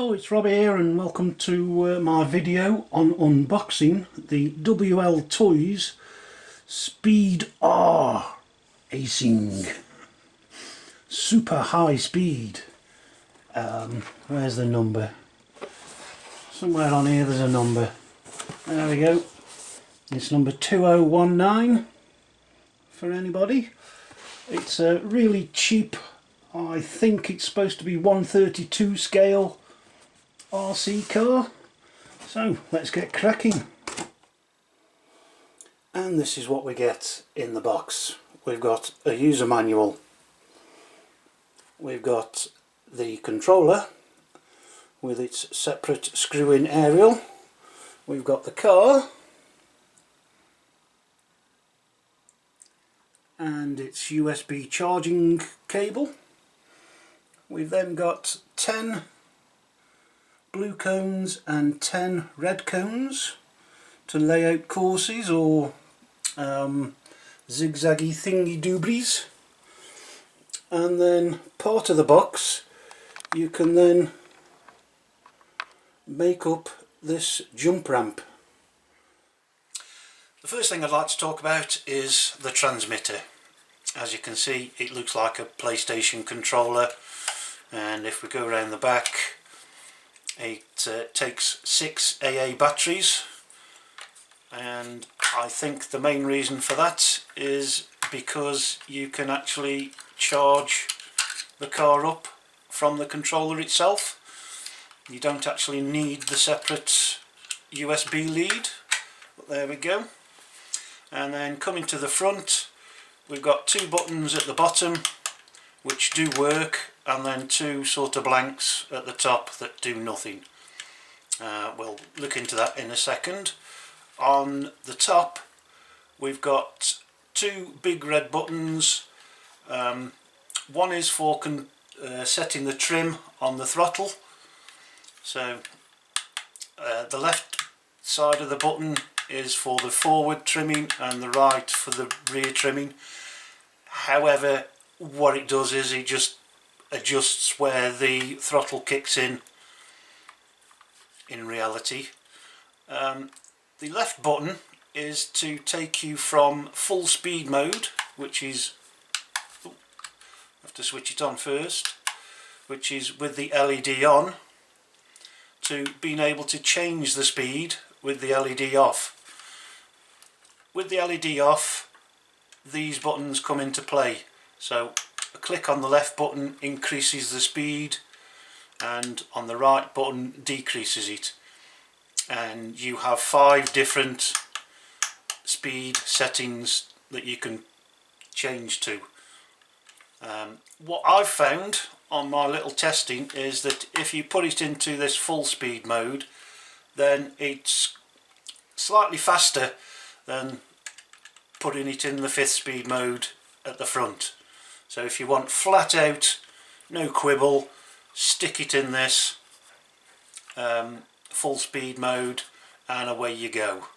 Hello, it's Rob here and welcome to my video on unboxing the WLtoys Speed R Acing Super High Speed. Where's the number? Somewhere on here there's a number. There we go. It's number 2019 for anybody. It's a really cheap, I think it's supposed to be 132 scale RC car. So let's get cracking. And this is what we get in the box. We've got a user manual, we've got the controller with its separate screw-in aerial, we've got the car and its USB charging cable. We've then got 10 blue cones and 10 red cones to lay out courses or zigzaggy thingy dooblies, and then part of the box you can then make up this jump ramp. The first thing I'd like to talk about is the transmitter. As you can see, it looks like a PlayStation controller, and if we go around the back, it takes 6 AA batteries, and I think the main reason for that is because you can actually charge the car up from the controller itself. You don't actually need the separate USB lead, but there we go. And then coming to the front, we've got 2 buttons at the bottom which do work, and then 2 sort of blanks at the top that do nothing. We'll look into that in a second. On the top we've got 2 big red buttons. One is for setting the trim on the throttle. So the left side of the button is for the forward trimming and the right for the rear trimming. However, what it does is it just adjusts where the throttle kicks in reality. The left button is to take you from full speed mode, which is, I have to switch it on first, which is with the LED on, to being able to change the speed with the LED off. With the LED off, these buttons come into play. So a click on the left button increases the speed, and on the right button decreases it, and you have 5 different speed settings that you can change to. What I've found on my little testing is that if you put it into this full speed mode, then it's slightly faster than putting it in the 5th speed mode at the front. So if you want flat out, no quibble, stick it in this full speed mode and away you go.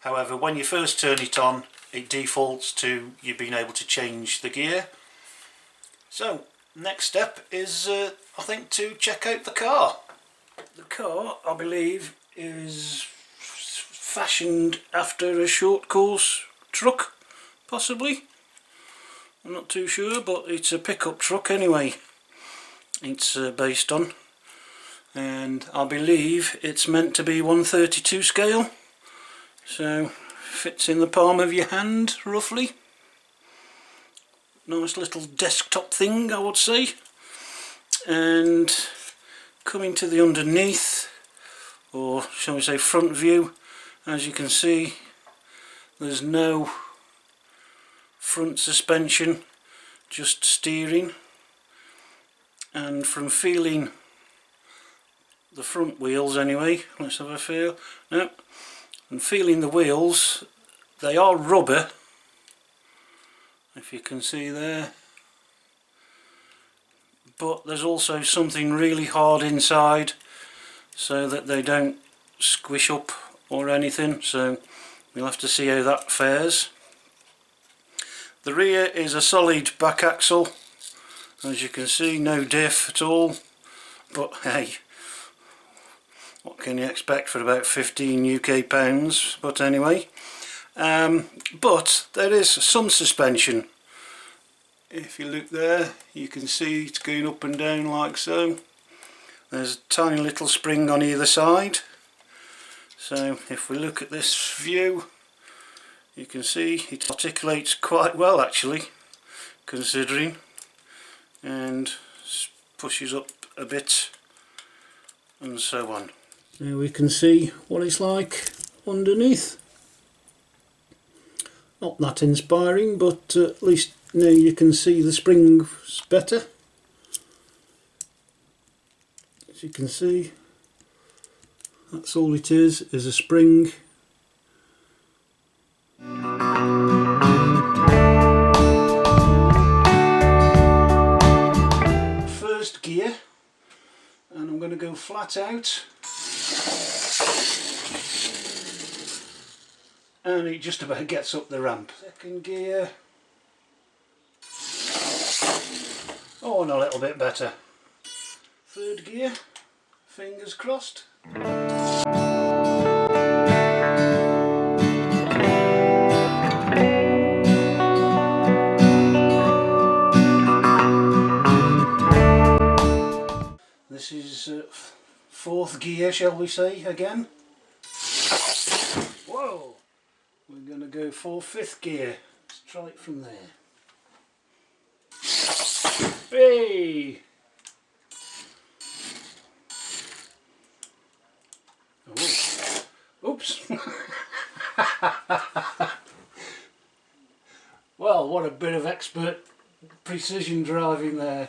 However, when you first turn it on, it defaults to you being able to change the gear. So next step is I think to check out the car. The car, I believe, is fashioned after a short course truck, possibly. I'm not too sure, but it's a pickup truck anyway. It's based on, and I believe it's meant to be 132 scale, so fits in the palm of your hand roughly. Nice little desktop thing, I would say. And coming to the underneath, or shall we say front view, as you can see, there's no front suspension, just steering. And from feeling the front wheels anyway, let's have a feel. No, and feeling the wheels, they are rubber, if you can see there, but there's also something really hard inside so that they don't squish up or anything, so we'll have to see how that fares. The rear is a solid back axle, as you can see, no diff at all, but hey, what can you expect for about 15 UK pounds, but anyway. But there is some suspension. If you look there, you can see it's going up and down like so. There's a tiny little spring on either side. So if we look at this view, you can see it articulates quite well actually, considering, and pushes up a bit and so on. Now we can see what it's like underneath. Not that inspiring, but at least now you can see the springs better. As you can see, that's all it is a spring. First gear, and I'm going to go flat out, and it just about gets up the ramp. Second gear, oh, and a little bit better. Third gear, fingers crossed. This is fourth gear, shall we say, again. Whoa! We're going to go for fifth gear. Let's try it from there. Hey! Oh. Oops! Well, what a bit of expert precision driving there.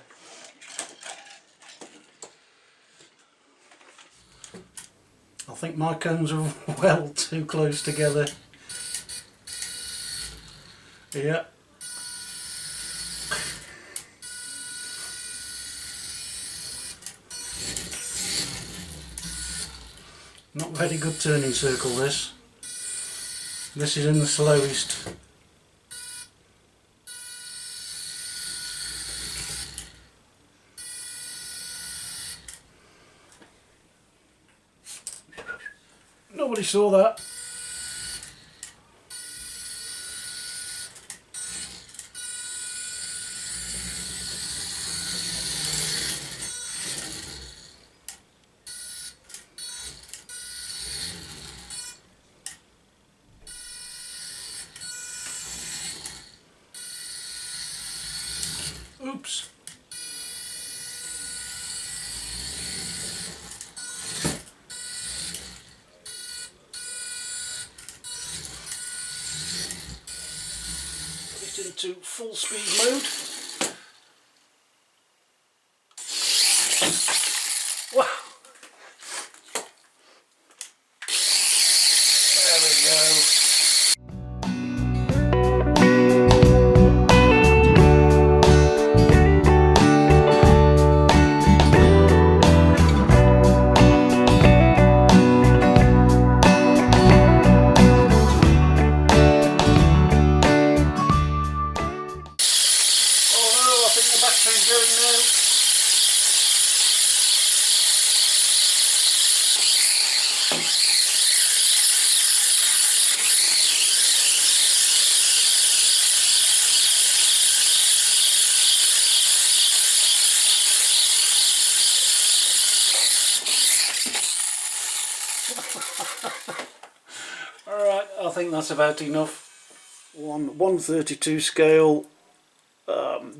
I think my cones are well too close together. Yeah. Not very good turning circle this. This is in the slowest. Nobody saw that. Oops. Put it into full speed mode. Wow. There we go. Alright, I think that's about enough. 1/32 scale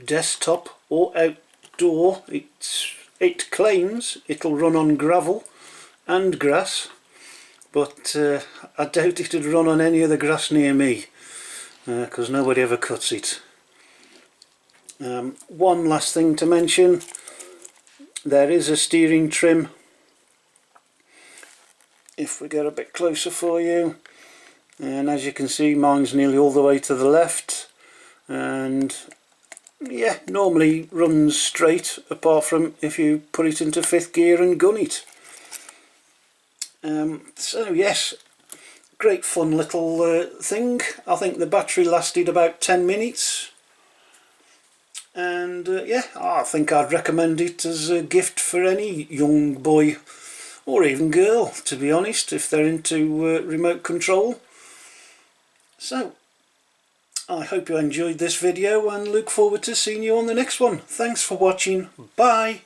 desktop or outdoor. It claims it'll run on gravel and grass, but I doubt it'd run on any other grass near me, because nobody ever cuts it. One last thing to mention, there is a steering trim. If we get a bit closer for you, and as you can see, mine's nearly all the way to the left, and yeah, normally runs straight apart from if you put it into fifth gear and gun it. So yes, great fun little thing. I think the battery lasted about 10 minutes, and yeah, I think I'd recommend it as a gift for any young boy or even girl, to be honest, if they're into remote control. So I hope you enjoyed this video and look forward to seeing you on the next one. Thanks for watching. Bye.